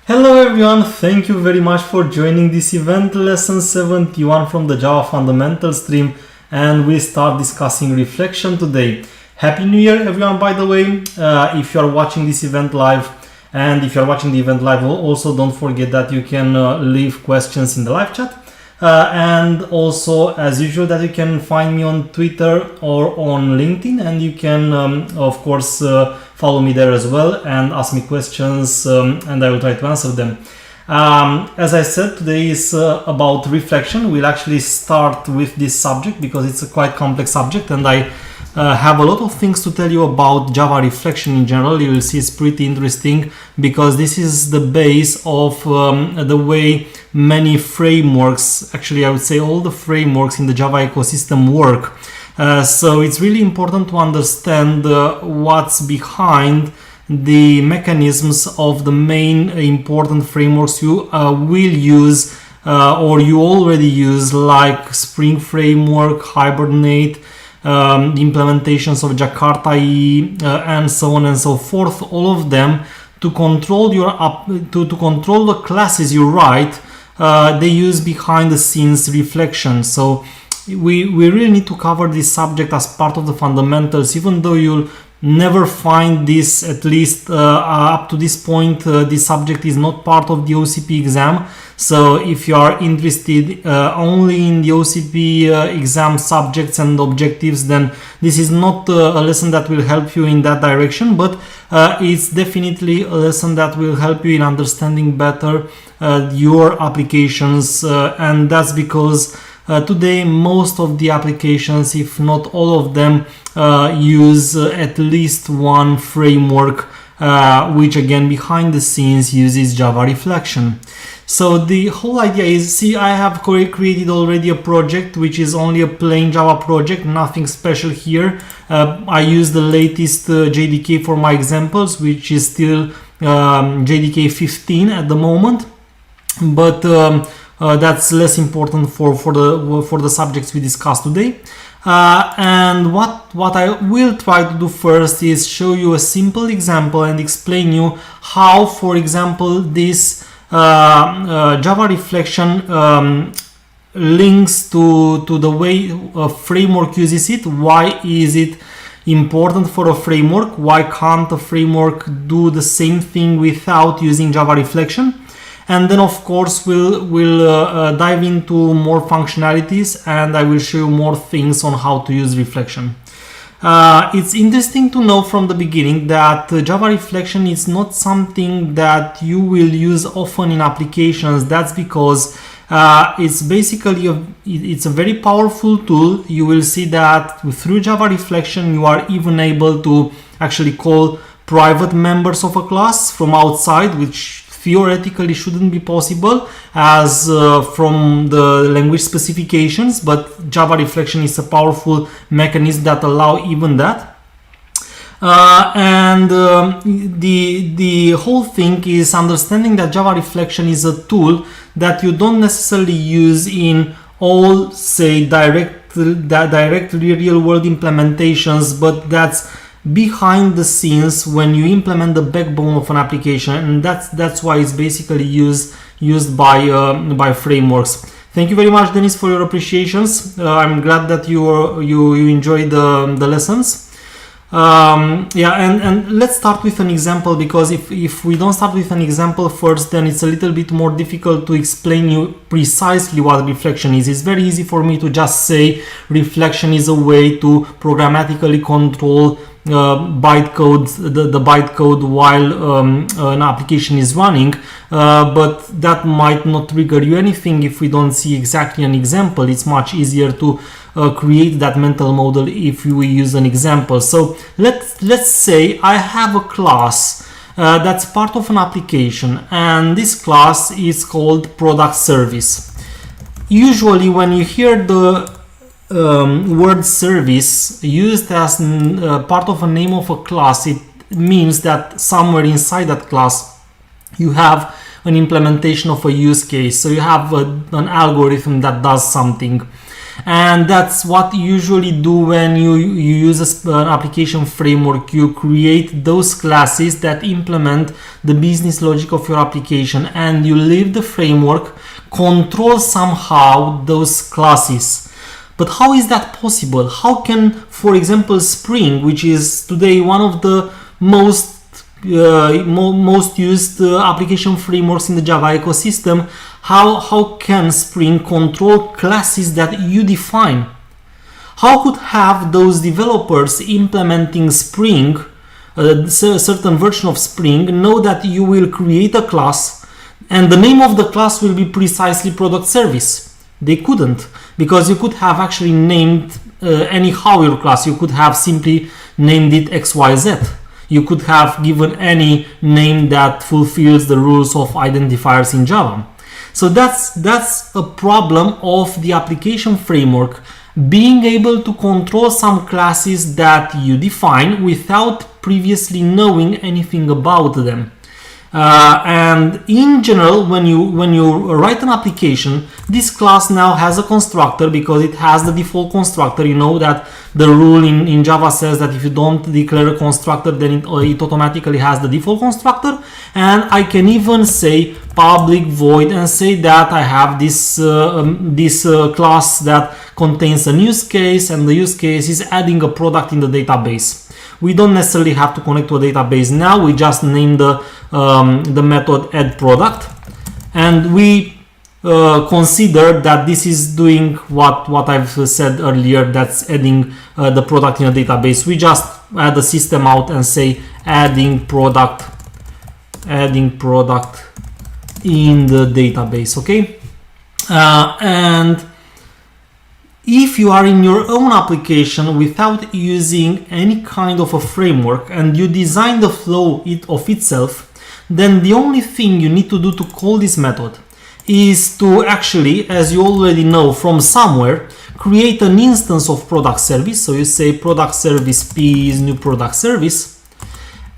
Hello everyone, thank you very much for joining this event, lesson 71 from the Java Fundamentals stream, and we start discussing reflection today. Happy New Year everyone, by the way, if you are watching this event live, and if you are watching the event live, also don't forget that you can leave questions in the live chat. And also, as usual, that you can find me on Twitter or on LinkedIn, and you can of course follow me there as well and ask me questions, and I will try to answer them. As I said, today is about reflection. We'll actually start with this subject because it's a quite complex subject, and I have a lot of things to tell you about Java reflection in general. You will see it's pretty interesting because this is the base of the way many frameworks, actually I would say all the frameworks in the Java ecosystem work. So it's really important to understand what's behind the mechanisms of the main important frameworks you will use or you already use, like Spring Framework, Hibernate, the implementations of Jakarta IE, and so on and so forth. All of them, to control your to control the classes you write, they use behind the scenes reflection. So we really need to cover this subject as part of the fundamentals, even though you'll never find this, at least up to this point, this subject is not part of the OCP exam. So if you are interested only in the OCP exam subjects and objectives, then this is not a lesson that will help you in that direction, but it's definitely a lesson that will help you in understanding better your applications, and that's because today most of the applications, if not all of them, use at least one framework, which again behind the scenes uses Java reflection. So the whole idea is, see, I have created already a project which is only a plain Java project, nothing special here. I use the latest JDK for my examples, which is still JDK 15 at the moment, but that's less important for the subjects we discussed today. And what I will try to do first is show you a simple example and explain you how, for example, this Java reflection links to the way a framework uses it. Why is it important for a framework? Why can't a framework do the same thing without using Java reflection? And then of course we'll dive into more functionalities, and I will show you more things on how to use reflection. It's interesting to know from the beginning that Java reflection is not something that you will use often in applications. That's because it's basically it's a very powerful tool. You will see that through Java reflection you are even able to actually call private members of a class from outside, which theoretically shouldn't be possible as from the language specifications, but Java reflection is a powerful mechanism that allow even that. And the whole thing is understanding that Java reflection is a tool that you don't necessarily use in all, say, direct real world implementations, but that's behind the scenes when you implement the backbone of an application, and that's why it's basically used by frameworks. Thank you very much, Dennis, for your appreciations. I'm glad that you enjoyed the lessons. Yeah, and let's start with an example, because if we don't start with an example first, then it's a little bit more difficult to explain you precisely what reflection is. It's very easy for me to just say reflection is a way to programmatically control bytecode, the bytecode while an application is running, but that might not trigger you anything if we don't see exactly an example. It's much easier to create that mental model if we use an example. So let's say I have a class that's part of an application, and this class is called product service. Usually when you hear the word service used as part of a name of a class, it means that somewhere inside that class you have an implementation of a use case. So you have an algorithm that does something. And that's what you usually do when you use an application framework. You create those classes that implement the business logic of your application, and you leave the framework control somehow those classes. But how is that possible? How can, for example, Spring, which is today one of the most used application frameworks in the Java ecosystem, how can Spring control classes that you define? How could have those developers implementing Spring, a certain version of Spring, know that you will create a class and the name of the class will be precisely product service? They couldn't, because you could have actually named anyhow your class. You could have simply named it XYZ. You could have given any name that fulfills the rules of identifiers in Java. So that's a problem of the application framework, being able to control some classes that you define without previously knowing anything about them. And in general, when you write an application, this class now has a constructor because it has the default constructor. You know that the rule in Java says that if you don't declare a constructor, then it automatically has the default constructor. And I can even say public void and say that I have this class that contains an use case, and the use case is adding a product in the database. We don't necessarily have to connect to a database now. We just name the method add product, and we consider that this is doing what I've said earlier, that's adding the product in a database. We just add the system out and say adding product in the database. Okay, and if you are in your own application without using any kind of a framework and you design the flow of itself, then the only thing you need to do to call this method is to actually, as you already know from somewhere, create an instance of product service. So you say product service P is new product service,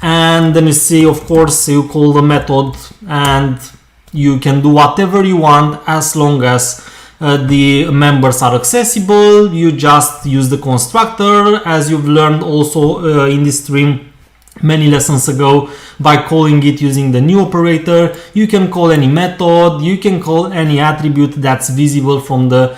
and then you say, of course, you call the method, and you can do whatever you want as long as the members are accessible. You just use the constructor, as you've learned also in this stream many lessons ago, by calling it using the new operator. You can call any method, you can call any attribute that's visible from the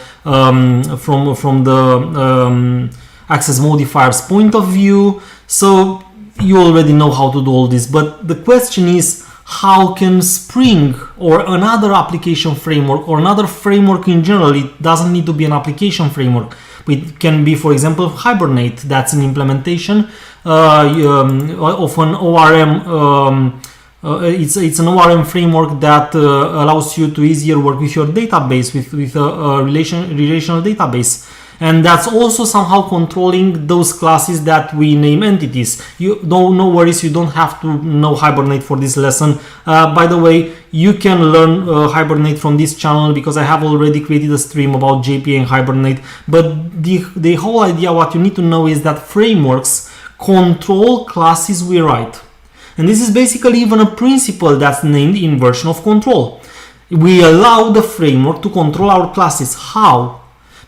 access modifier's point of view. So you already know how to do all this, but the question is, how can Spring or another application framework or another framework in general, it doesn't need to be an application framework, it can be, for example, Hibernate, that's an implementation of an ORM. It's an ORM framework that allows you to easier work with your database, with a relational database. And that's also somehow controlling those classes that we name entities. No worries, you don't have to know Hibernate for this lesson. By the way, you can learn Hibernate from this channel because I have already created a stream about JPA and Hibernate. But the whole idea, what you need to know, is that frameworks control classes we write. And this is basically even a principle that's named inversion of control. We allow the framework to control our classes. How?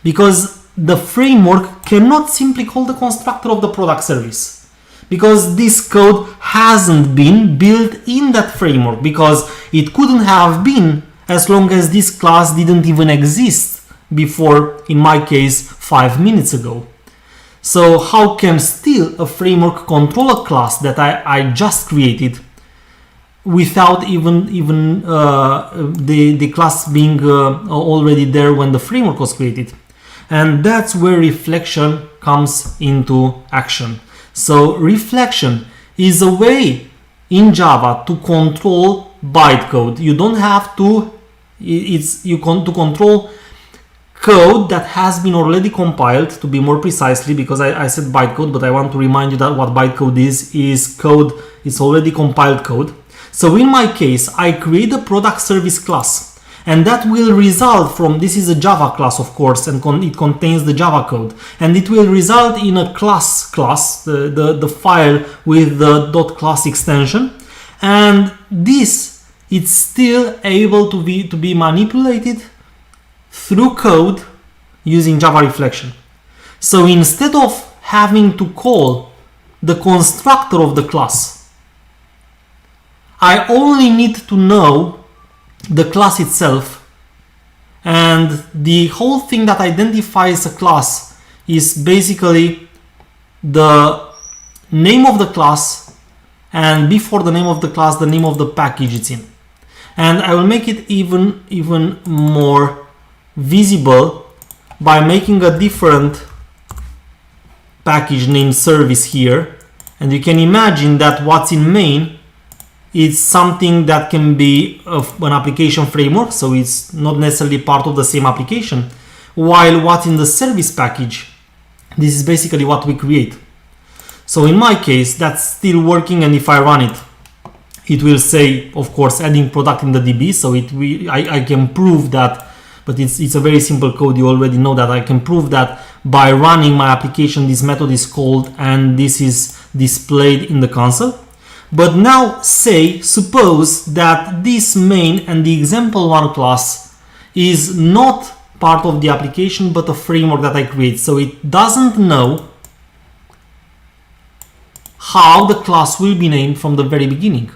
Because the framework cannot simply call the constructor of the product service, because this code hasn't been built in that framework, because it couldn't have been as long as this class didn't even exist before, in my case, 5 minutes ago. So how can still a framework control a class that I just created without even the class being already there when the framework was created? And that's where reflection comes into action. So reflection is a way in Java to control bytecode. You don't have to, to control code that has been already compiled, to be more precisely, because I said bytecode, but I want to remind you that what bytecode is code, it's already compiled code. So in my case, I create a product service class, and that will result from, this is a Java class, of course, and it contains the Java code, and it will result in a class, the file with the .class extension, and this, it's still able to be manipulated through code using Java reflection. So instead of having to call the constructor of the class, I only need to know the class itself, and the whole thing that identifies a class is basically the name of the class, and before the name of the class, the name of the package it's in. And I will make it even more visible by making a different package named service here. And you can imagine that what's in main is something that can be of an application framework, so it's not necessarily part of the same application, while what's in the service package, this is basically what we create. So in my case, that's still working, and if I run it, it will say, of course, adding product in the DB, so I can prove that, but it's a very simple code, you already know that. I can prove that by running my application, this method is called and this is displayed in the console. But now suppose that this main and the example1 class is not part of the application but a framework that I create, so it doesn't know how the class will be named from the very beginning.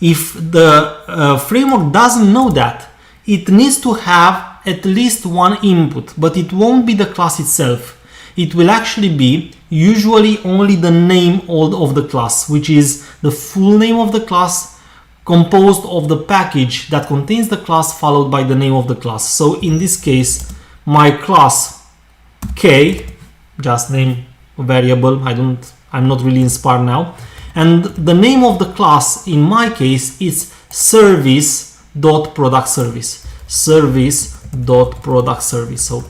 If the framework doesn't know that, it needs to have at least one input, but it won't be the class itself. It will actually be usually only the name of the class, which is the full name of the class composed of the package that contains the class followed by the name of the class. So in this case, my class K, just name a variable, I'm not really inspired now. And the name of the class in my case is service.productService. Service.productService. So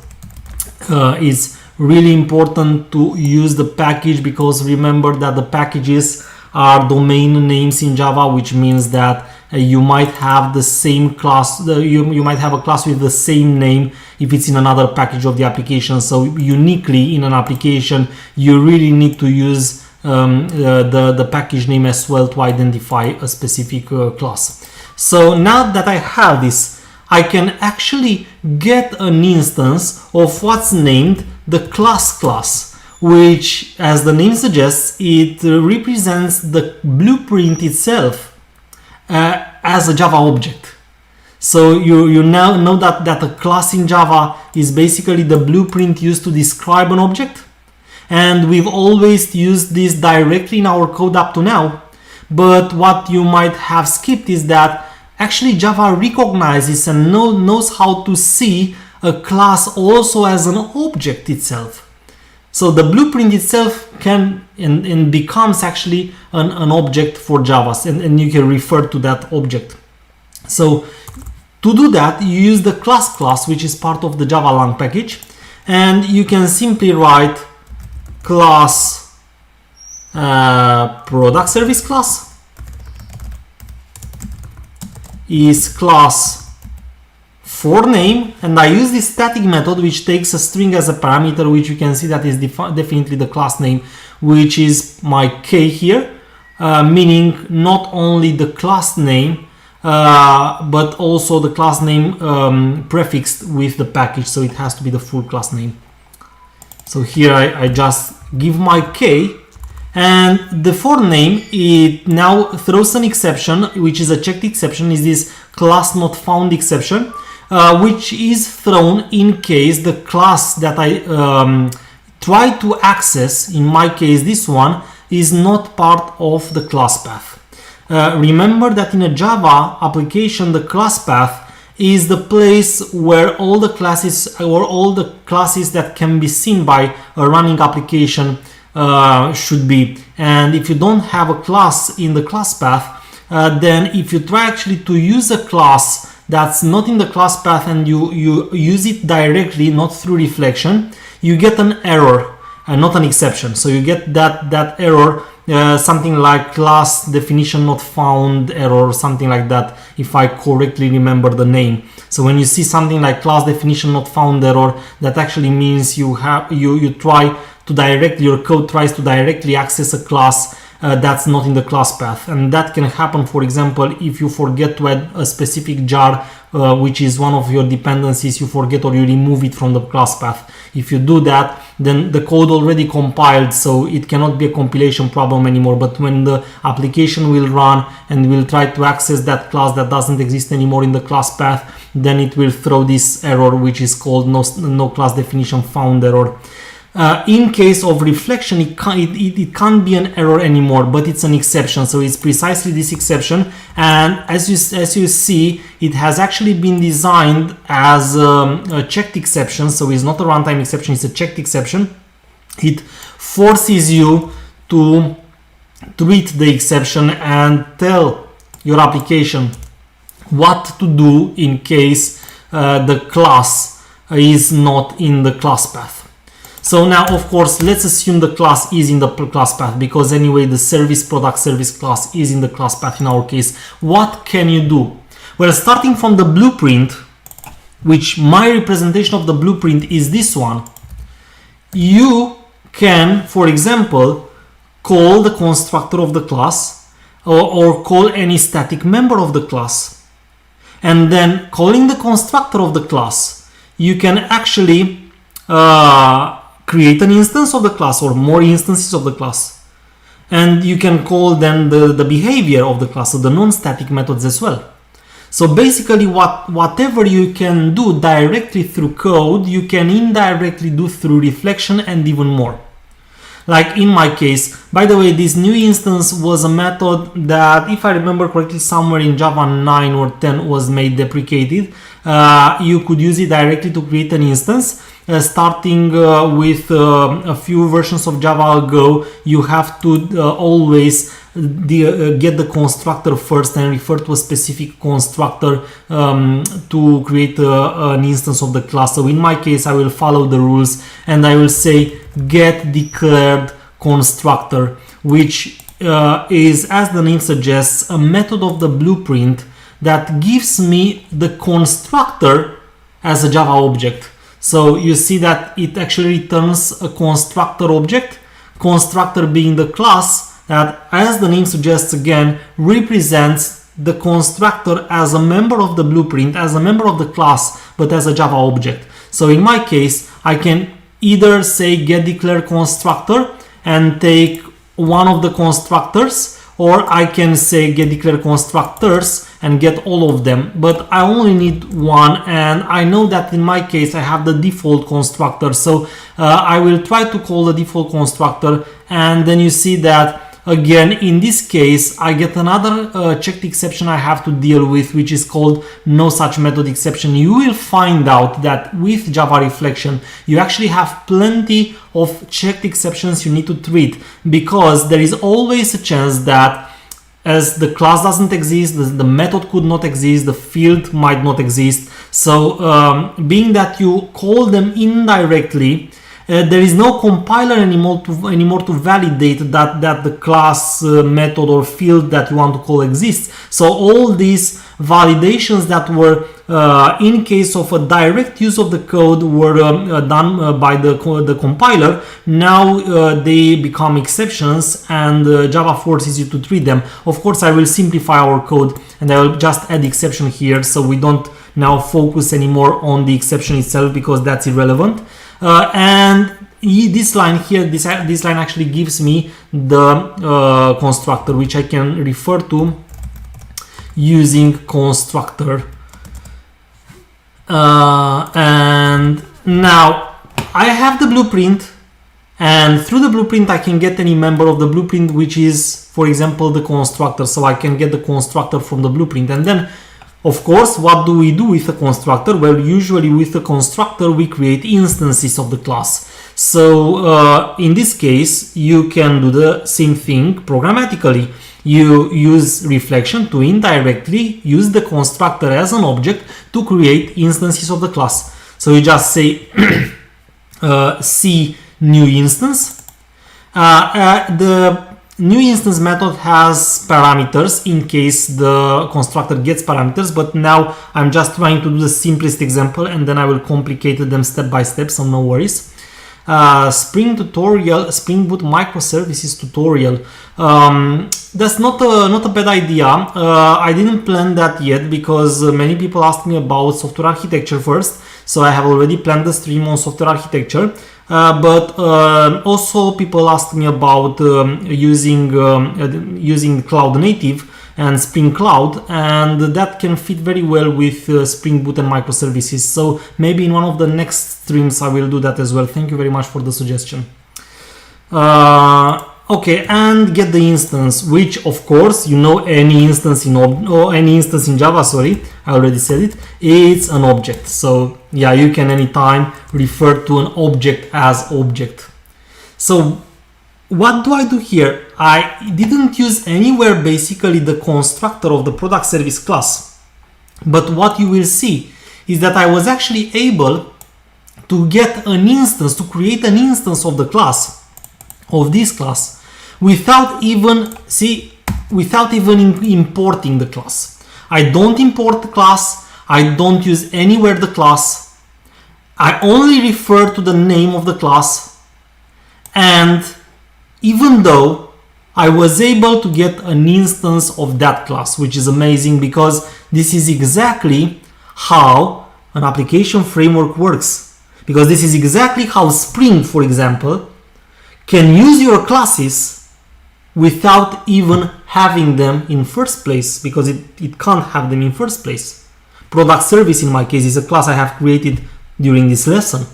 it's really important to use the package, because remember that the packages are domain names in Java, which means that you might have the same class, you might have a class with the same name if it's in another package of the application. So uniquely in an application, you really need to use the package name as well to identify a specific class. So now that I have this, I can actually get an instance of what's named the class, which, as the name suggests, it represents the blueprint itself as a Java object. So you now know that a class in Java is basically the blueprint used to describe an object. And we've always used this directly in our code up to now. But what you might have skipped is that actually Java recognizes and knows how to see a class also as an object itself. So the blueprint itself can and becomes actually an object for Java, and you can refer to that object. So to do that, you use the class, which is part of the Java lang package, and you can simply write class product service class is class for name, and I use this static method which takes a string as a parameter, which you can see that is definitely the class name, which is my K here, meaning not only the class name but also the class name prefixed with the package, so it has to be the full class name. So here I just give my K, and the for name, it now throws an exception, which is a checked exception, is this class not found exception, which is thrown in case the class that I try to access, in my case this one, is not part of the class path. Remember that in a Java application, the class path is the place where all the classes or all the classes that can be seen by a running application should be. And if you don't have a class in the class path, then if you try actually to use a class that's not in the class path and you use it directly, not through reflection, you get an error and not an exception. So you get that error, something like class definition not found error or something like that, if I correctly remember the name. So when you see something like class definition not found error, that actually means your code tries to directly access a class that's not in the class path. And that can happen, for example, if you forget to add a specific jar which is one of your dependencies, you forget or you remove it from the class path. If you do that, then the code already compiled, so it cannot be a compilation problem anymore. But when the application will run and will try to access that class that doesn't exist anymore in the class path, then it will throw this error, which is called no class definition found error. In case of reflection, it can't be an error anymore, but it's an exception. So it's precisely this exception, and as you see, it has actually been designed as a checked exception. So it's not a runtime exception, it's a checked exception. It forces you to treat the exception and tell your application what to do in case the class is not in the class path. So now, of course, let's assume the class is in the class path, because anyway the service product service class is in the class path in our case. What can you do? Well, starting from the blueprint, which my representation of the blueprint is this one, you can, for example, call the constructor of the class or call any static member of the class. And then calling the constructor of the class, you can actually create an instance of the class or more instances of the class. And you can call then the behavior of the class, so the non-static methods as well. So basically whatever you can do directly through code, you can indirectly do through reflection and even more. Like in my case, by the way, this new instance was a method that, if I remember correctly, somewhere in Java 9 or 10 was made deprecated. You could use it directly to create an instance. Starting with a few versions of Java ago, you have to always get the constructor first and refer to a specific constructor to create an instance of the class. So in my case, I will follow the rules and I will say get declared constructor, which is, as the name suggests, a method of the blueprint that gives me the constructor as a Java object. So you see that it actually returns a constructor object, constructor being the class that, as the name suggests again, represents the constructor as a member of the blueprint, as a member of the class, but as a Java object. So in my case, I can either say get declare constructor and take one of the constructors, or I can say get declare constructors and get all of them, but I only need one, and I know that in my case I have the default constructor, so I will try to call the default constructor, and then you see that again in this case I get another checked exception I have to deal with, which is called no such method exception. You will find out that with Java reflection you actually have plenty of checked exceptions you need to treat, because there is always a chance that as the class doesn't exist, the method could not exist, the field might not exist. So being that you call them indirectly, there is no compiler anymore to validate that the class method or field that you want to call exists. So all these validations that were in case of a direct use of the code were done by the compiler. Now they become exceptions, and Java forces you to treat them. Of course, I will simplify our code and I will just add exception here, so we don't now focus anymore on the exception itself because that's irrelevant. And this line here, this line actually gives me the constructor, which I can refer to using constructor. And now I have the blueprint, and through the blueprint I can get any member of the blueprint, which is, for example, the constructor. So I can get the constructor from the blueprint, and then of course, what do we do with a constructor? Well, usually with a constructor we create instances of the class. So in this case you can do the same thing programmatically. You use reflection to indirectly use the constructor as an object to create instances of the class. So you just say C new instance. The new instance method has parameters in case the constructor gets parameters, but now I'm just trying to do the simplest example and then I will complicate them step by step, so no worries. Spring tutorial, Spring Boot microservices tutorial. That's not a bad idea. I didn't plan that yet because many people asked me about software architecture first, so I have already planned the stream on software architecture. But also people asked me about using Cloud Native and Spring Cloud, and that can fit very well with Spring Boot and microservices. So maybe in one of the next streams I will do that as well. Thank you very much for the suggestion. Okay, and get the instance, which of course, you know, any instance in Java, sorry, I already said it, it's an object. So yeah, you can anytime refer to an object as object. So what do I do here? I didn't use anywhere basically the constructor of the product service class. But what you will see is that I was actually able to get an instance, to create an instance of the class, of this class, without even importing the class. I don't import the class. I don't use anywhere the class. I only refer to the name of the class, and even though I was able to get an instance of that class, which is amazing because this is exactly how an application framework works. Because this is exactly how Spring, for example, can use your classes without even having them in first place, because it can't have them in first place. Product service in my case is a class I have created during this lesson.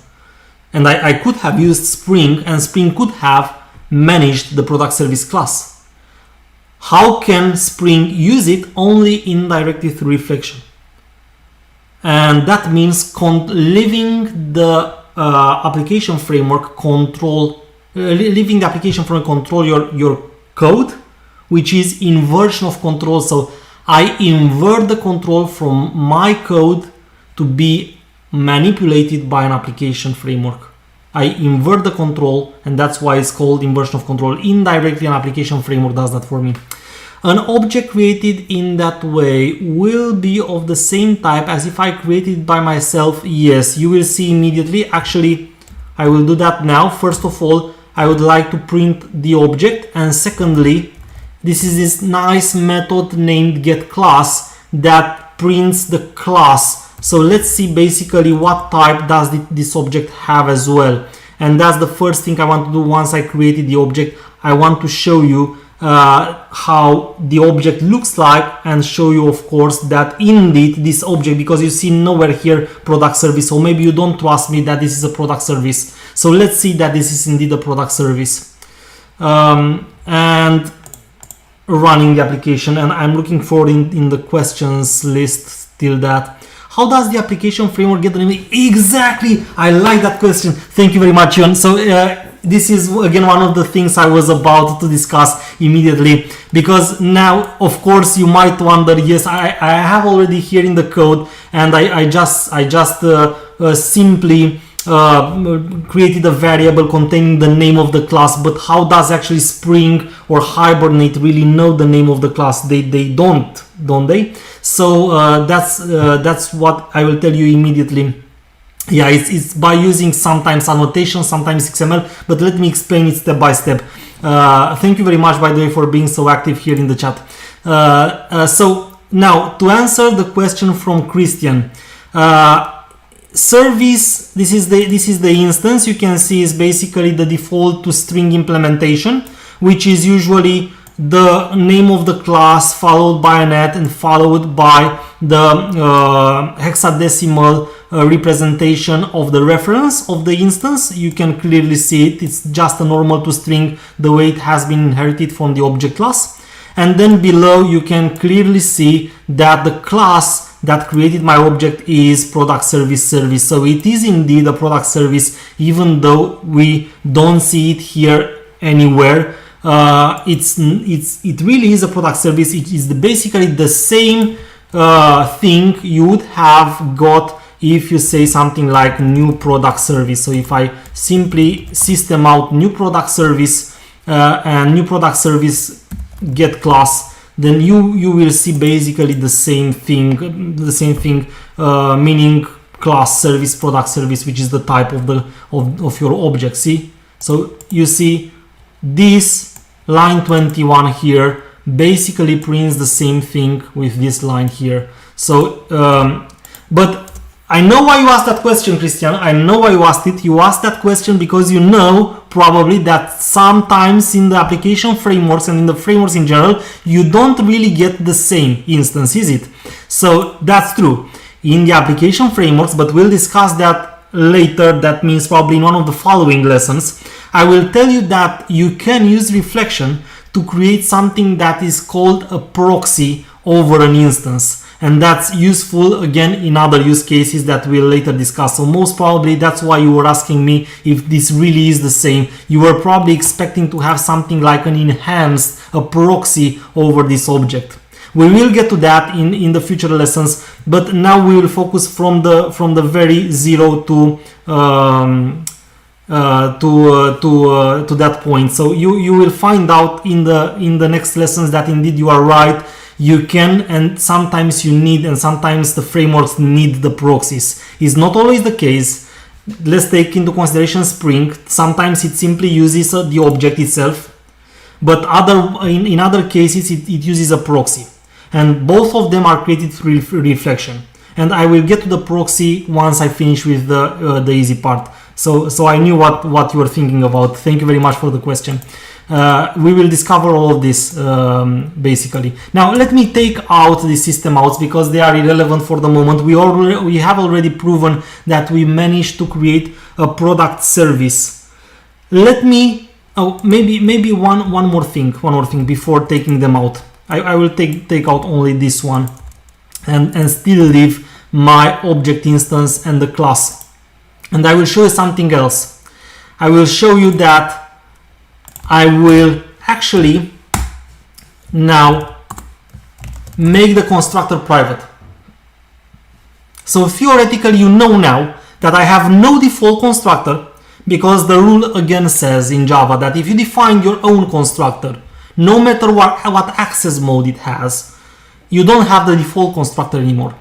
And I could have used Spring, and Spring could have managed the product service class. How can Spring use it? Only indirectly through reflection. And that means leaving the application framework control your code, which is inversion of control. So I invert the control from my code to be manipulated by an application framework. I invert the control, and that's why it's called inversion of control. Indirectly, an application framework does that for me. An object created in that way will be of the same type as if I created it by myself. Yes, you will see immediately. Actually, I will do that now. First of all, I would like to print the object, and secondly, this is this nice method named getClass that prints the class. So let's see basically what type does this object have as well. And that's the first thing I want to do. Once I created the object, I want to show you how the object looks like, and show you, of course, that indeed this object, because you see nowhere here product service, so maybe you don't trust me that this is a product service. So let's see that this is indeed a product service. And running the application, and I'm looking forward in the questions list till that. How does the application framework get the name? Exactly, I like that question. Thank you very much, Jon. So this is again one of the things I was about to discuss immediately, because now, of course, you might wonder. Yes, I have already here in the code, and I just simply created a variable containing the name of the class. But how does actually Spring or Hibernate really know the name of the class? They don't they? So that's what I will tell you immediately. Yeah, it's by using sometimes annotation, sometimes XML, but let me explain it step by step. Thank you very much, by the way, for being so active here in the chat. So now, to answer the question from Christian, service, this is the instance. You can see is basically the default to string implementation, which is usually the name of the class followed by an at and followed by the hexadecimal representation of the reference of the instance. You can clearly see it. It's just a normal to string, the way it has been inherited from the object class. And then below you can clearly see that the class that created my object is product service. So it is indeed a product service, even though we don't see it here anywhere. It really is a product service. It is basically the same thing you would have got if you say something like new product service. So if I simply system out new product service and new product service get class, then you will see basically the same thing, meaning class service, product service, which is the type of the of your object. See, so you see this line 21 here basically prints the same thing with this line here. So but I know why you asked that question, Christian. I know why you asked it. You asked that question because you know probably that sometimes in the application frameworks and in the frameworks in general, you don't really get the same instance, is it? So that's true in the application frameworks, but we'll discuss that later. That means probably in one of the following lessons. I will tell you that you can use reflection to create something that is called a proxy over an instance. And that's useful again in other use cases that we'll later discuss. So most probably that's why you were asking me if this really is the same. You were probably expecting to have something like an enhanced, a proxy over this object. We will get to that in the future lessons, but now we will focus from the very zero to that point. So you will find out in the next lessons that indeed you are right. You can, and sometimes you need, and sometimes the frameworks need the proxies. It's not always the case. Let's take into consideration Spring. Sometimes it simply uses the object itself, but in other cases it uses a proxy. And both of them are created through reflection. And I will get to the proxy once I finish with the easy part. So I knew what you were thinking about. Thank you very much for the question. We will discover all of this basically. Now let me take out the system outs because they are irrelevant for the moment. We have already proven that we managed to create a product service. Let me maybe one more thing before taking them out. I will take out only this one and still leave my object instance and the class. And I will show you something else. I will show you that I will actually now make the constructor private. So theoretically, you know now that I have no default constructor because the rule again says in Java that if you define your own constructor, no matter what access mode it has, you don't have the default constructor anymore.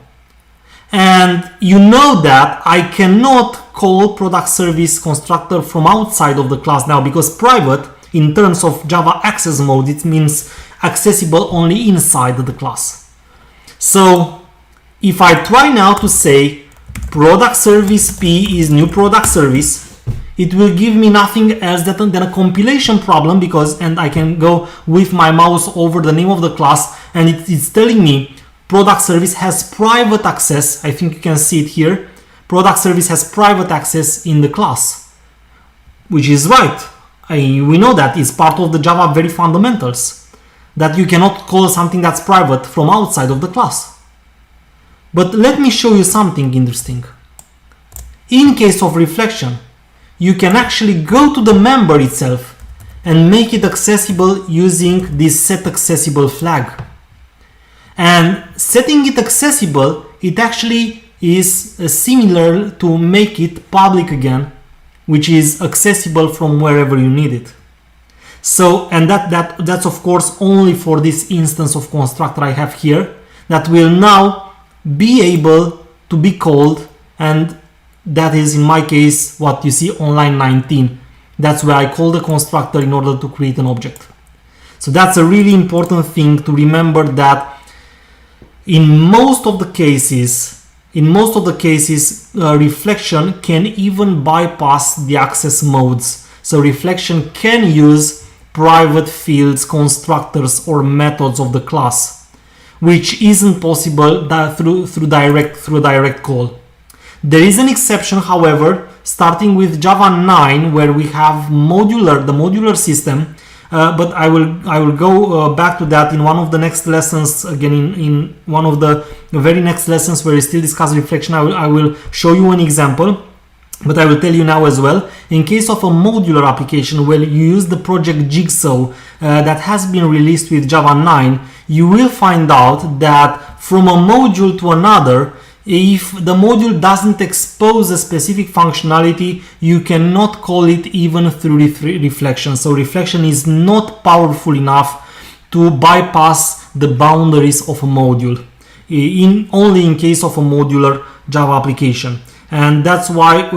And you know that I cannot call product service constructor from outside of the class now because private in terms of Java access mode, it means accessible only inside the class. So if I try now to say product service P is new product service, it will give me nothing else than a compilation problem and I can go with my mouse over the name of the class and it's telling me product service has private access. I think you can see it here. Product service has private access in the class, which is right. We know that it's part of the Java very fundamentals that you cannot call something that's private from outside of the class. But let me show you something interesting. In case of reflection, you can actually go to the member itself and make it accessible using this set accessible flag. And setting it accessible, it actually is similar to make it public again, which is accessible from wherever you need it. So, and that's of course only for this instance of constructor I have here that will now be able to be called, and that is in my case what you see on line 19. That's where I call the constructor in order to create an object. So that's a really important thing to remember, that in most of the cases, reflection can even bypass the access modes. So reflection can use private fields, constructors, or methods of the class, which isn't possible through a direct call. There is an exception, however, starting with Java 9, where we have the modular system. But I will go back to that in one of the next lessons. Again, in one of the very next lessons where we still discuss reflection, I will show you an example. But I will tell you now as well, in case of a modular application where you use the project Jigsaw that has been released with Java 9, you will find out that from a module to another, if the module doesn't expose a specific functionality, you cannot call it even through reflection. So reflection is not powerful enough to bypass the boundaries of a module. Only in case of a modular Java application. And that's why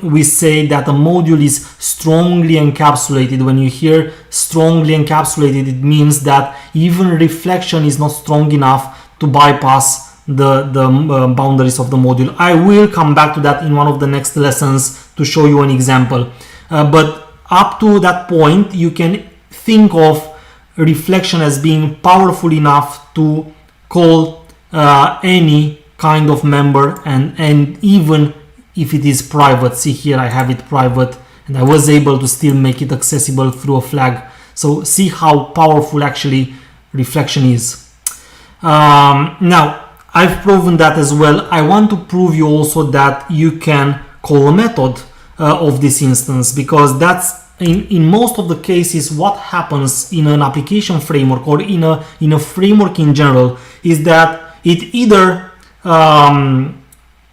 we say that a module is strongly encapsulated. When you hear strongly encapsulated, it means that even reflection is not strong enough to bypass the boundaries of the module. I will come back to that in one of the next lessons to show you an example. But up to that point, you can think of reflection as being powerful enough to call any kind of member, and even if it is private. See here, I have it private, and I was able to still make it accessible through a flag. So see how powerful actually reflection is. Now, I've proven that as well. I want to prove you also that you can call a method of this instance, because that's in most of the cases what happens in an application framework or in a framework in general is that it either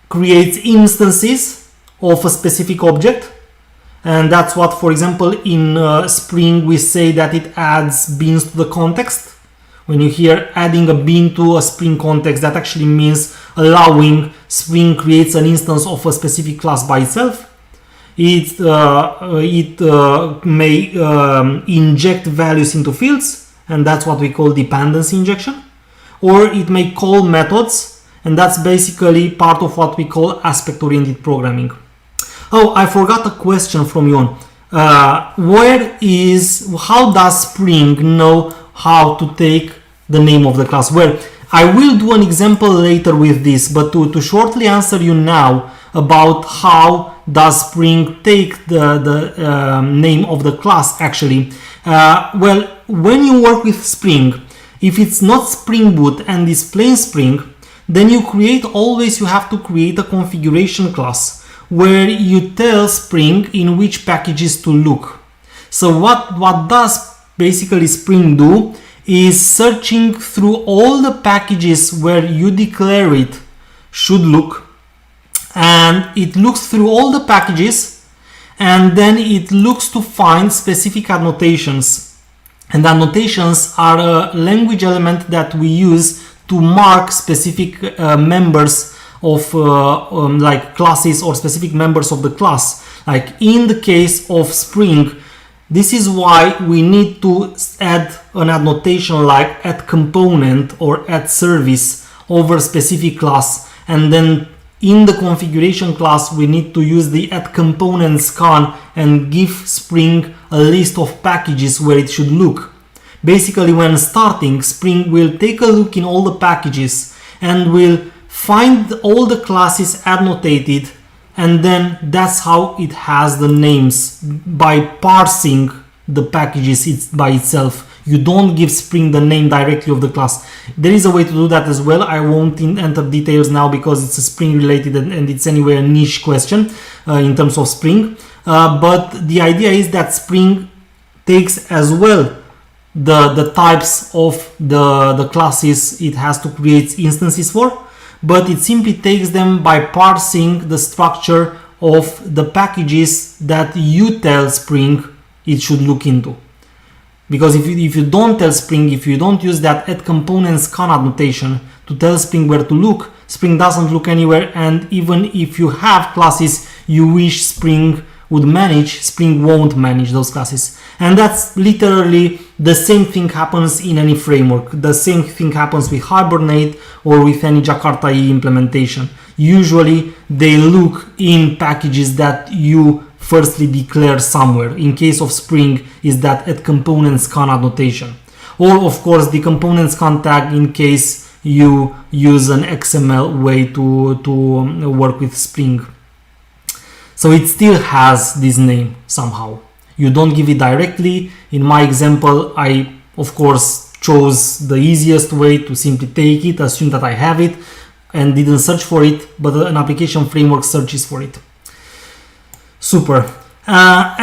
creates instances of a specific object, and that's what, for example, in Spring we say that it adds beans to the context. When you hear adding a bean to a Spring context, that actually means allowing Spring creates an instance of a specific class by itself. It may inject values into fields, and that's what we call dependency injection. Or it may call methods, and that's basically part of what we call aspect-oriented programming. Oh, I forgot a question from you. How does Spring know how to take the name of the class? Well, I will do an example later with this, but to shortly answer you now about how does Spring take the name of the class actually. Well, when you work with Spring, if it's not Spring Boot and is plain Spring, then you have to create a configuration class where you tell Spring in which packages to look. So what does basically Spring do is searching through all the packages where you declare it should look, and it looks through all the packages, and then it looks to find specific annotations. And annotations are a language element that we use to mark specific members of like classes or specific members of the class. Like in the case of Spring, this is why we need to add an annotation like add component or add service over specific class, and then in the configuration class we need to use the add component scan and give Spring a list of packages where it should look. Basically, when starting, Spring will take a look in all the packages and will find all the classes annotated, and then that's how it has the names, by parsing the packages by itself. You don't give Spring the name directly of the class. There is a way to do that as well. I won't enter details now because it's a Spring related and it's anyway a niche question in terms of Spring. But the idea is that Spring takes as well the types of the classes it has to create instances for, but it simply takes them by parsing the structure of the packages that you tell Spring it should look into. Because if you don't tell Spring, if you don't use that add component scan annotation to tell Spring where to look, Spring doesn't look anywhere, and even if you have classes you wish Spring would manage, Spring won't manage those classes. And that's literally the same thing happens in any framework. The same thing happens with Hibernate or with any Jakarta EE implementation. Usually they look in packages that you firstly declare somewhere. In case of Spring is that add component scan annotation, or of course the component scan tag in case you use an XML way to work with Spring. So it still has this name somehow. You don't give it directly. In my example, I of course chose the easiest way to simply take it, assume that I have it, and didn't search for it, but an application framework searches for it. Super. Yeah,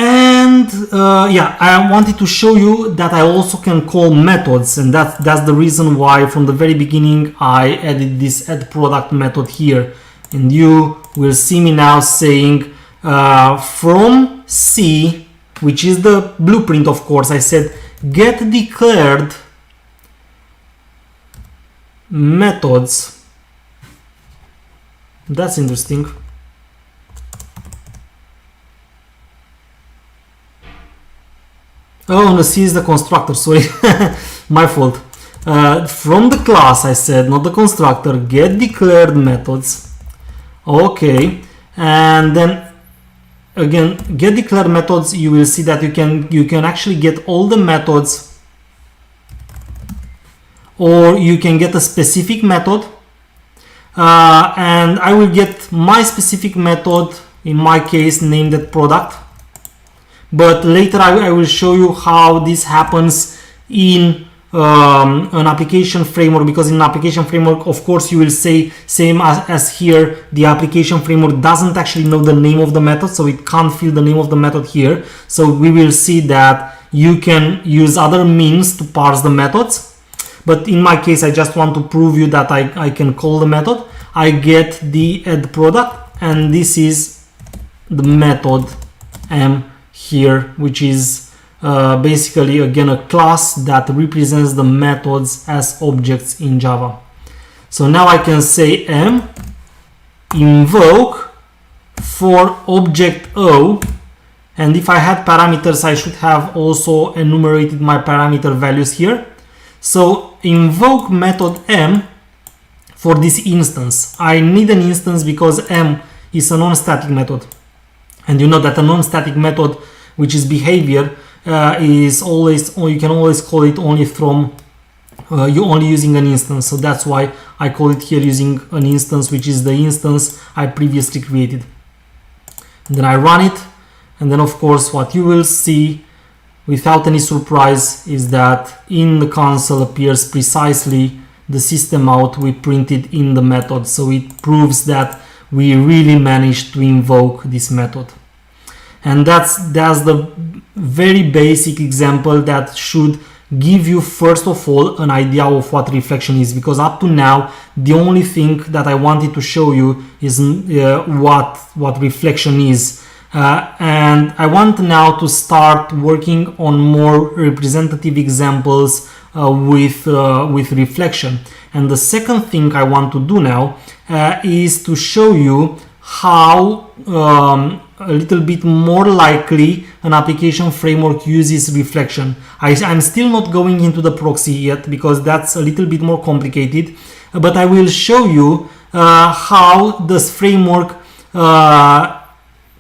I wanted to show you that I also can call methods, and that's the reason why from the very beginning I added this add product method here. And you will see me now saying from C, which is the blueprint, of course, I said get declared methods That's interesting. Oh, no, C is the constructor, sorry, my fault. From the class, I said, not the constructor, get declared methods. Okay, and then again, get declared methods, you will see that you can actually get all the methods, or you can get a specific method, and I will get my specific method, in my case named at product. But later I will show you how this happens in an application framework, because in an application framework, of course, you will say same as here, the application framework doesn't actually know the name of the method, so it can't fill the name of the method here. So we will see that you can use other means to parse the methods. But in my case, I just want to prove you that I can call the method. I get the add product, and this is the method M here, which is basically again a class that represents the methods as objects in Java. So now I can say M invoke for object O, and if I had parameters, I should have also enumerated my parameter values here. So invoke method M for this instance. I need an instance because M is a non-static method, and you know that a non-static method, which is behavior, is always, or you can always call it only from you only using an instance. So that's why I call it here using an instance, which is the instance I previously created. And then I run it, and then of course what you will see without any surprise is that in the console appears precisely the system out we printed in the method. So it proves that we really managed to invoke this method. And that's the very basic example that should give you first of all an idea of what reflection is, because up to now the only thing that I wanted to show you is what reflection is, and I want now to start working on more representative examples with reflection. And the second thing I want to do now is to show you how a little bit more likely an application framework uses reflection. I'm still not going into the proxy yet because that's a little bit more complicated, but I will show you how this framework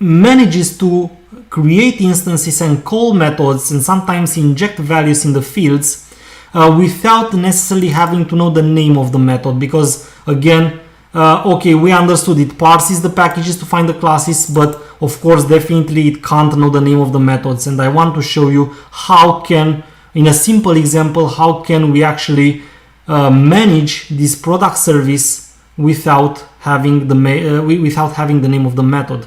manages to create instances and call methods and sometimes inject values in the fields without necessarily having to know the name of the method, because again, okay, we understood it parses the packages to find the classes, but of course definitely it can't know the name of the methods. And I want to show you how can, in a simple example, how can we actually manage this product service without having the name of the method.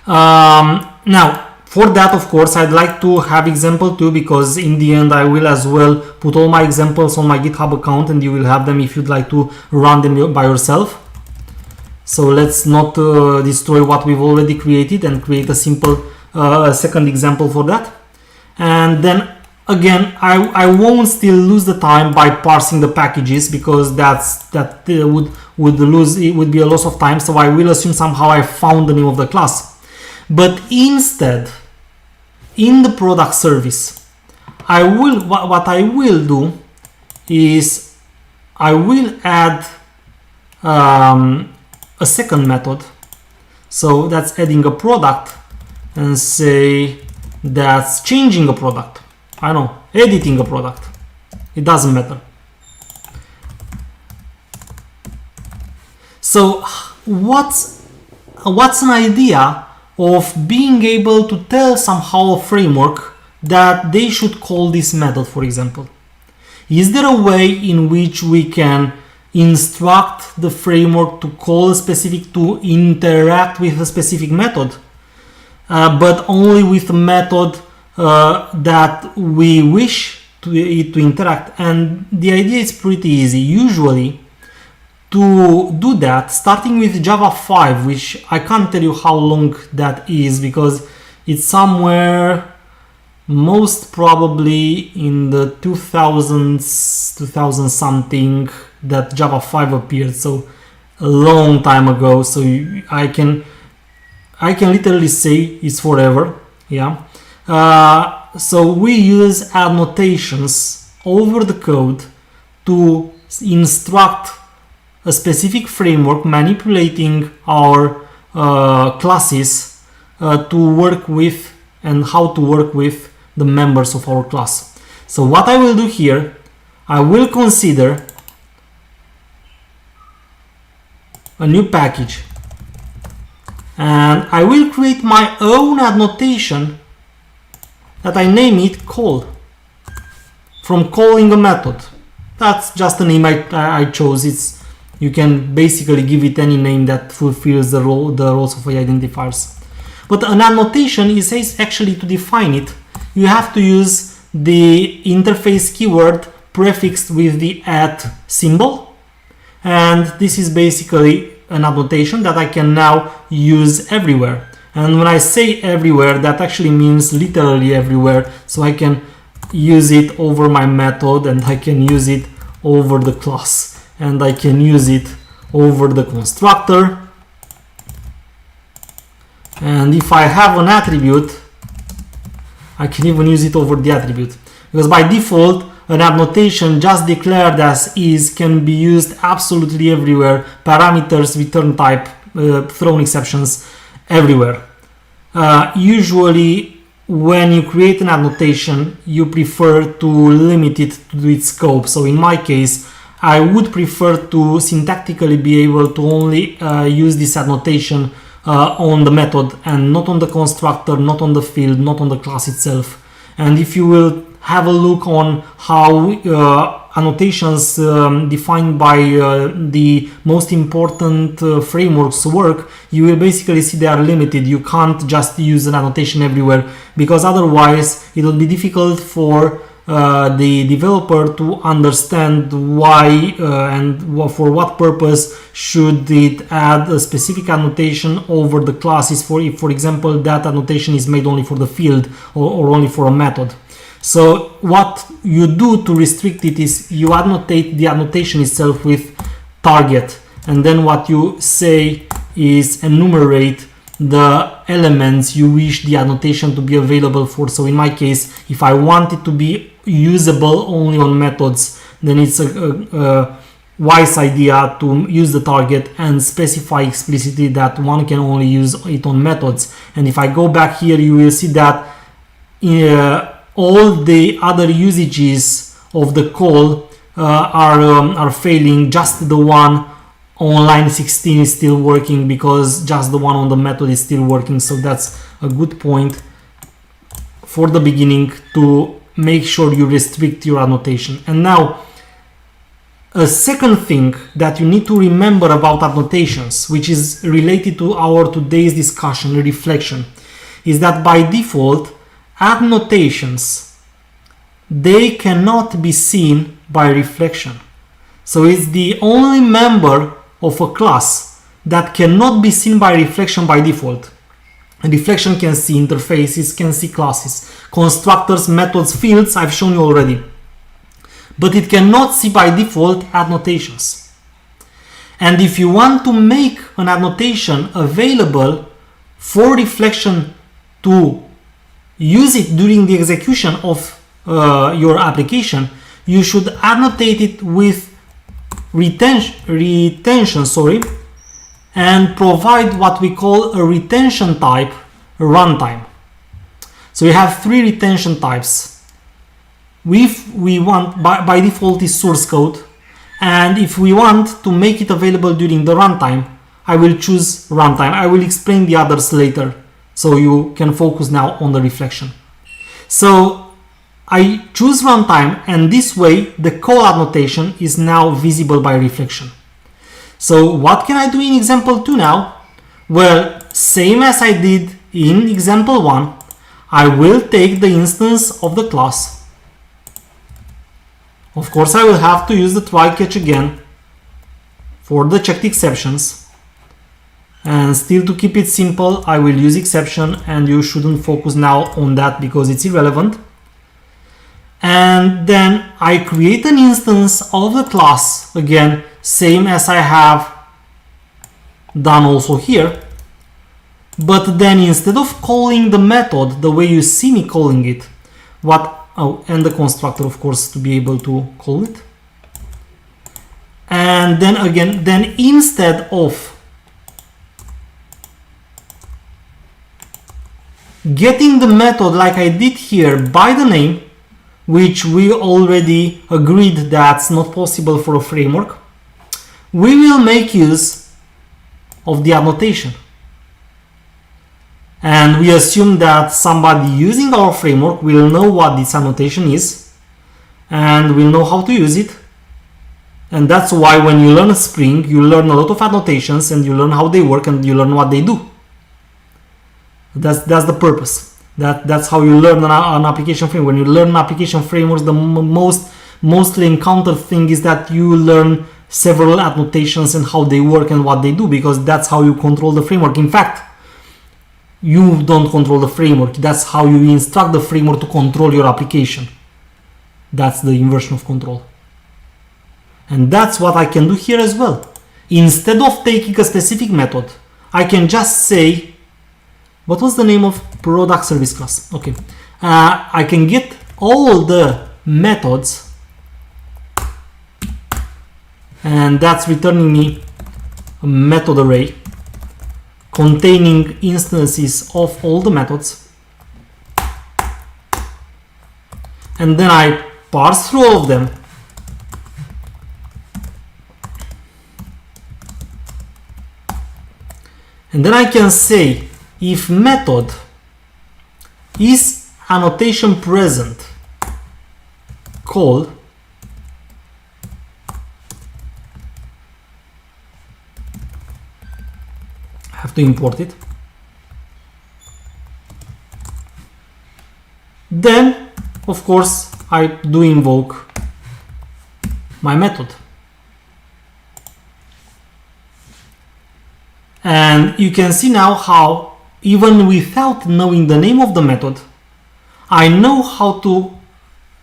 Now for that, of course, I'd like to have example 2, because in the end I will as well put all my examples on my GitHub account and you will have them if you'd like to run them by yourself. So let's not destroy what we've already created and create a simple second example for that. And then again, I won't still lose the time by parsing the packages, because that would be a loss of time. So I will assume somehow I found the name of the class. But instead, in the product service, what I will do is I will add a second method. So that's adding a product, and say that's changing a product. I know, editing a product. It doesn't matter. So what's an idea of being able to tell somehow a framework that they should call this method, for example? Is there a way in which we can instruct the framework to call a specific, to interact with a specific method, but only with a method that we wish it to interact? And the idea is pretty easy. Usually, to do that, starting with Java 5, which I can't tell you how long that is, because it's somewhere most probably in the 2000 something that Java 5 appeared. So a long time ago, so I can literally say it's forever. Yeah. So we use annotations over the code to instruct a specific framework manipulating our classes to work with and how to work with the members of our class. So what I will do here, I will consider a new package and I will create my own annotation that I name it call, from calling a method. That's just a name I chose. You can basically give it any name that fulfills the roles of identifiers. But an annotation is actually, to define it, you have to use the interface keyword prefixed with the @ symbol, and this is basically an annotation that I can now use everywhere. And when I say everywhere, that actually means literally everywhere. So I can use it over my method, and I can use it over the class, and I can use it over the constructor. And if I have an attribute, I can even use it over the attribute, because by default an annotation just declared as is can be used absolutely everywhere. Parameters, return type, thrown exceptions, everywhere. Usually when you create an annotation, you prefer to limit it to its scope. So in my case, I would prefer to syntactically be able to only use this annotation on the method and not on the constructor, not on the field, not on the class itself. And if you will have a look on how annotations defined by the most important frameworks work, you will basically see they are limited. You can't just use an annotation everywhere, because otherwise it will be difficult for the developer to understand why and for what purpose should it add a specific annotation over the classes, if, for example, that annotation is made only for the field or only for a method. So what you do to restrict it is you annotate the annotation itself with target, and then what you say is enumerate the elements you wish the annotation to be available for. So in my case, if I want it to be usable only on methods, then it's a wise idea to use the target and specify explicitly that one can only use it on methods. And if I go back here, you will see that all the other usages of the call are failing. Just the one on line 16 is still working, because just the one on the method is still working. So that's a good point for the beginning to make sure you restrict your annotation. And now a second thing that you need to remember about annotations, which is related to our today's discussion, reflection, is that by default annotations, they cannot be seen by reflection. So it's the only member of a class that cannot be seen by reflection by default. And reflection can see interfaces, can see classes, constructors, methods, fields, I've shown you already. But it cannot see by default annotations. And if you want to make an annotation available for reflection to use it during the execution of your application, you should annotate it with retention, and provide what we call a retention type runtime. So we have three retention types. If we want, by default is source code, and if we want to make it available during the runtime, I will choose runtime. I will explain the others later, so you can focus now on the reflection. So I choose runtime, and this way the call annotation is now visible by reflection. So what can I do in example 2 now? Well, same as I did in example 1, I will take the instance of the class. Of course, I will have to use the try catch again for the checked exceptions. And still, to keep it simple, I will use exception, and you shouldn't focus now on that because it's irrelevant. And then I create an instance of the class, again, same as I have done also here. But then instead of calling the method the way you see me calling it, and the constructor, of course, to be able to call it. And then again, instead of getting the method like I did here by the name, which we already agreed that's not possible for a framework, we will make use of the annotation. And we assume that somebody using our framework will know what this annotation is and will know how to use it. And that's why when you learn Spring, you learn a lot of annotations and you learn how they work and you learn what they do. That's the purpose. That's how you learn an application framework. When you learn application frameworks, the mostly encountered thing is that you learn several annotations and how they work and what they do, because that's how you control the framework. In fact, you don't control the framework. That's how you instruct the framework to control your application. That's the inversion of control. And that's what I can do here as well. Instead of taking a specific method, I can just say, what was the name of product service class? Okay. I can get all the methods, and that's returning me a method array containing instances of all the methods. And then I parse through all of them. And then I can say, if method is annotation present, call have to import it. Then, of course, I do invoke my method. And you can see now how, even without knowing the name of the method, I know how to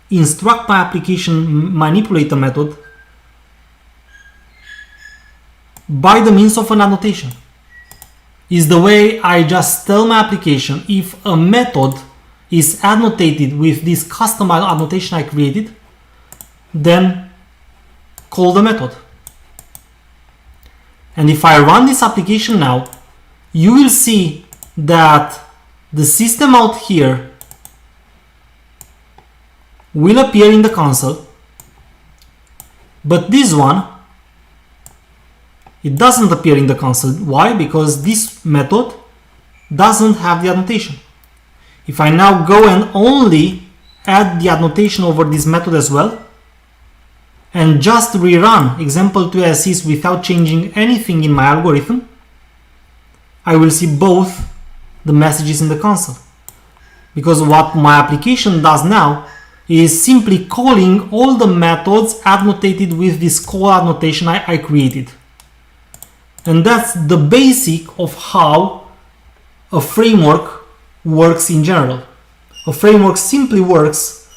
instruct my application manipulate a method by the means of an annotation. Is the way I just tell my application, if a method is annotated with this custom annotation I created, then call the method. And if I run this application now, you will see that the system out here will appear in the console, but this one, it doesn't appear in the console. Why? Because this method doesn't have the annotation. If I now go and only add the annotation over this method as well, and just rerun example2 as is without changing anything in my algorithm, I will see both the messages in the console. Because what my application does now is simply calling all the methods annotated with this call annotation I created. And that's the basic of how a framework works in general. A framework simply works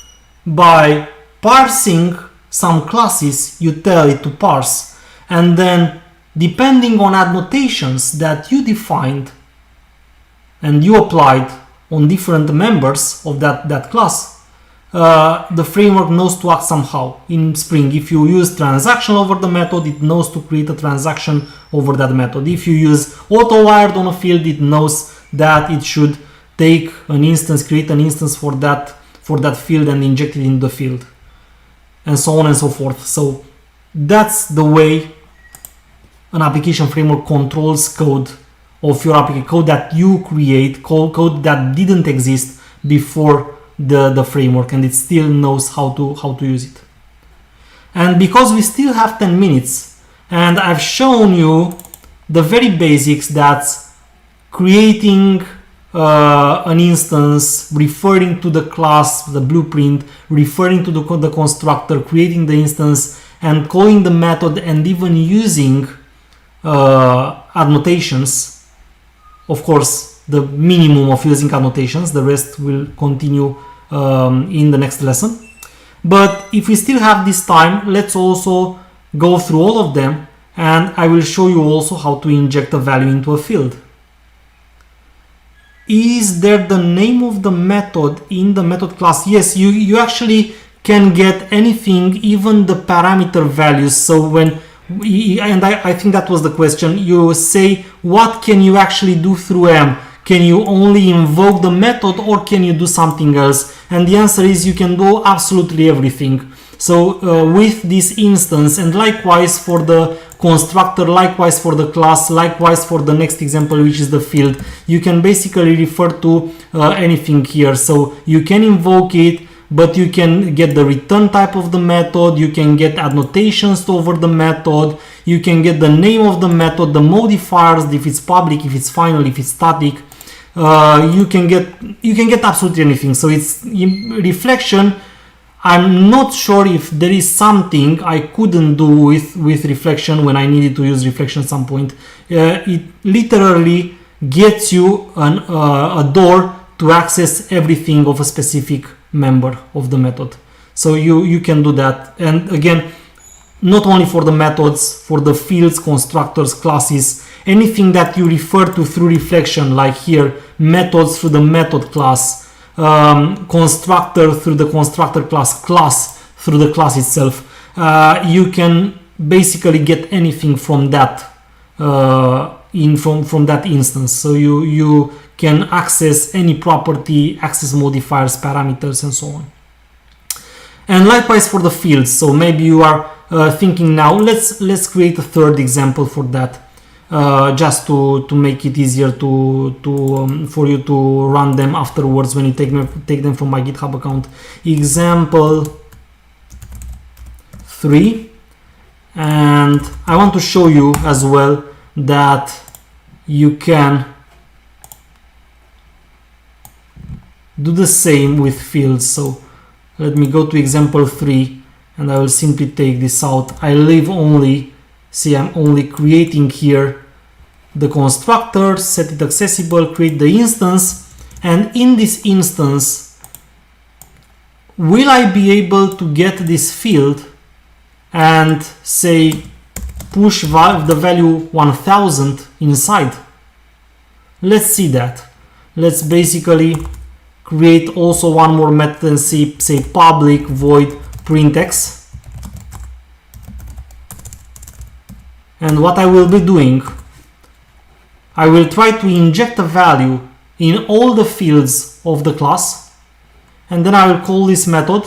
by parsing some classes you tell it to parse, and then depending on annotations that you defined and you applied on different members of that class, the framework knows to act somehow. In Spring, if you use transaction over the method, it knows to create a transaction over that method. If you use auto wired on a field, it knows that it should take an instance, create an instance for that field and inject it in the field, and so on and so forth. So that's the way an application framework controls code of your application, code that you create, code that didn't exist before the framework, and it still knows how to use it. And because we still have 10 minutes, and I've shown you the very basics, that's creating an instance, referring to the class, the blueprint, referring to the constructor, creating the instance, and calling the method, and even using annotations. Of course, the minimum of using annotations, the rest will continue in the next lesson. But if we still have this time, let's also go through all of them and I will show you also how to inject a value into a field. Is there the name of the method in the method class? Yes, you actually can get anything, even the parameter values. So when I think that was the question, you say what can you actually do through M? Can you only invoke the method or can you do something else? And the answer is you can do absolutely everything. So with this instance, and likewise for the constructor, likewise for the class, likewise for the next example, which is the field, you can basically refer to anything here. So you can invoke it, but you can get the return type of the method, you can get annotations over the method, you can get the name of the method, the modifiers, if it's public, if it's final, if it's static. You can get absolutely anything. So it's reflection. I'm not sure if there is something I couldn't do with reflection when I needed to use reflection at some point. It literally gets you a door to access everything of a specific member of the method. So you can do that. And again, not only for the methods, for the fields, constructors, classes, anything that you refer to through reflection, like here, methods through the method class, constructor through the constructor class through the class itself. You can basically get anything from that from that instance. So you can access any property, access modifiers, parameters, and so on. And likewise for the fields. So maybe you are thinking now, let's create a third example for that. Just to make it easier for you to run them afterwards when you take them from my GitHub account. Example 3, and I want to show you as well that you can do the same with fields. So let me go to example 3 and I will simply take this out. I leave only, see, I'm only creating here the constructor, set it accessible, create the instance, and in this instance, will I be able to get this field and say push the value 1000 inside? Let's see that. Let's basically create also one more method and say public void printx. And what I will be doing, I will try to inject a value in all the fields of the class, and then I will call this method,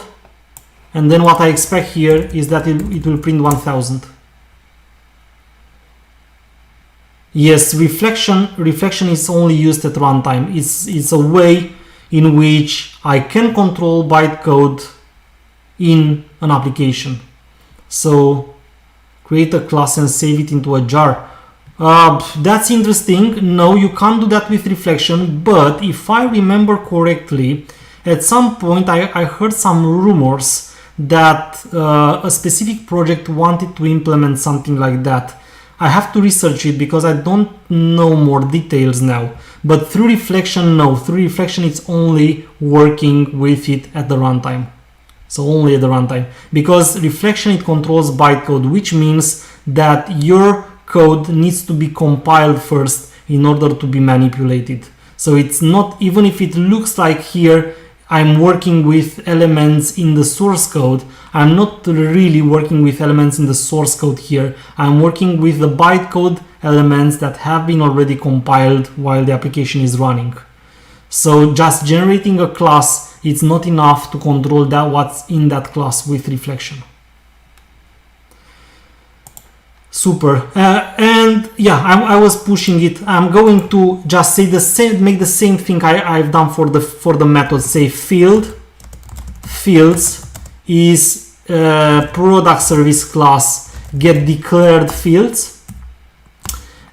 and then what I expect here is that it will print 1000. Yes, reflection is only used at runtime. It's a way in which I can control bytecode in an application. So create a class and save it into a jar. That's interesting. No, you can't do that with reflection, but if I remember correctly, at some point I heard some rumors that a specific project wanted to implement something like that. I have to research it because I don't know more details now. But through reflection, no. Through reflection, it's only working with it at the runtime. So only at the runtime. Because reflection, it controls bytecode, which means that your code needs to be compiled first in order to be manipulated. So it's not, even if it looks like here I'm working with elements in the source code, I'm not really working with elements in the source code here. I'm working with the bytecode elements that have been already compiled while the application is running. So just generating a class, it's not enough to control that what's in that class with reflection. Super. And yeah, I was pushing it. I'm going to just say the same, make the same thing I've done for the method. Say fields is product service class get declared fields,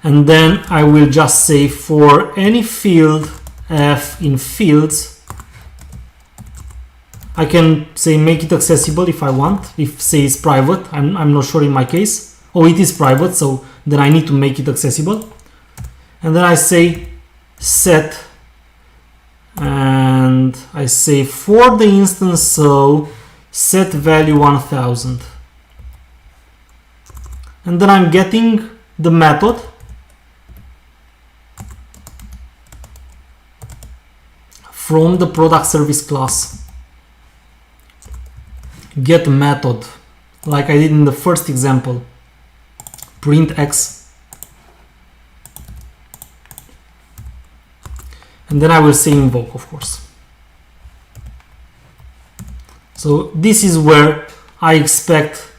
and then I will just say for any field f in fields, I can say make it accessible if I want. If say it's private, I'm not sure in my case. Oh, it is private, so then I need to make it accessible. And then I say set, and I say for the instance, so set value 1000. and then I'm getting the method from the product service class. Get method, like I did in the first example, print x, and then I will say invoke, of course. So this is where I expect,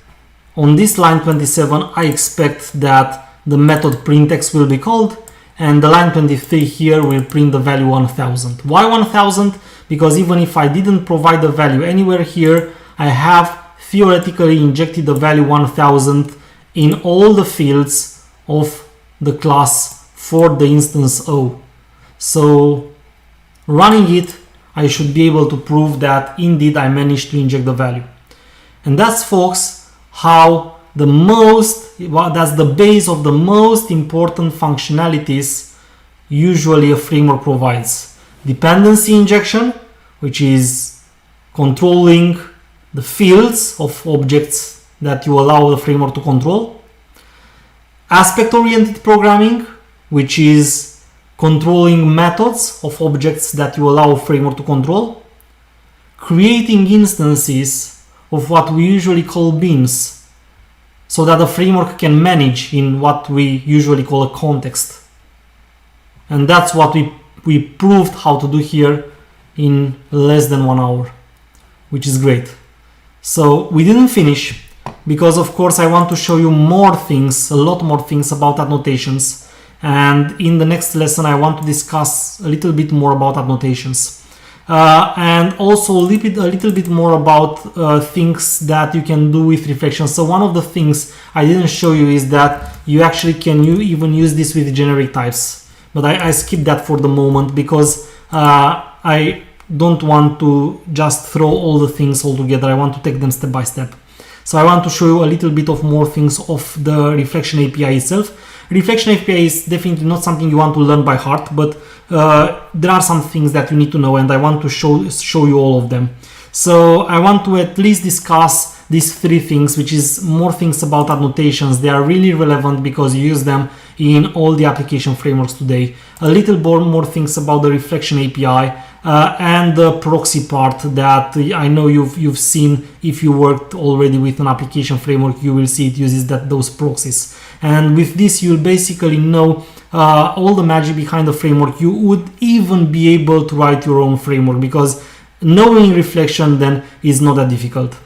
on this line 27, I expect that the method printx will be called, and the line 23 here will print the value 1000. Why 1000? Because even if I didn't provide the value anywhere here, I have theoretically injected the value 1000 in all the fields of the class for the instance O. So running it, I should be able to prove that indeed I managed to inject the value. And that's, folks, how that's the base of the most important functionalities usually a framework provides. Dependency injection, which is controlling the fields of objects that you allow the framework to control. Aspect-oriented programming, which is controlling methods of objects that you allow a framework to control. Creating instances of what we usually call beans, so that the framework can manage in what we usually call a context. And that's what we proved how to do here in less than 1 hour, which is great. So we didn't finish, because of course I want to show you more things, a lot more things about annotations. And in the next lesson I want to discuss a little bit more about annotations. And also a little bit more about things that you can do with reflection. So one of the things I didn't show you is that you actually can even use this with generic types, but I skipped that for the moment because I don't want to just throw all the things all together. I want to take them step by step. So I want to show you a little bit of more things of the reflection API itself. Reflection API is definitely not something you want to learn by heart, but there are some things that you need to know, and I want to show you all of them. So I want to at least discuss these 3 things, which is more things about annotations. They are really relevant because you use them in all the application frameworks today. A little more things about the reflection API and the proxy part that I know you've seen. If you worked already with an application framework, you will see it uses those proxies. And with this, you'll basically know all the magic behind the framework. You would even be able to write your own framework, because knowing reflection then is not that difficult.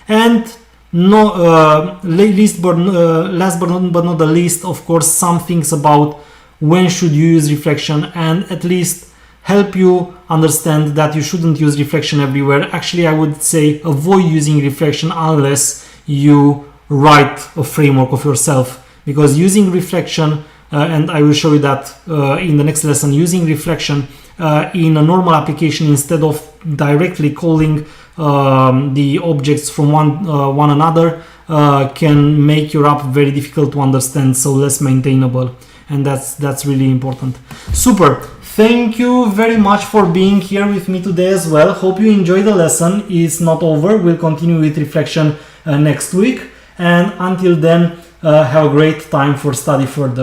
And last but not the least, of course, some things about when should you use reflection, and at least help you understand that you shouldn't use reflection everywhere. Actually, I would say avoid using reflection unless you write a framework of yourself, because using reflection, and I will show you that in the next lesson, using reflection in a normal application instead of directly calling the objects from one another can make your app very difficult to understand, so less maintainable, and that's really important. Super. Thank you very much for being here with me today as well. Hope you enjoyed the lesson. It's not over. We'll continue with reflection next week, and until then, have a great time for study further.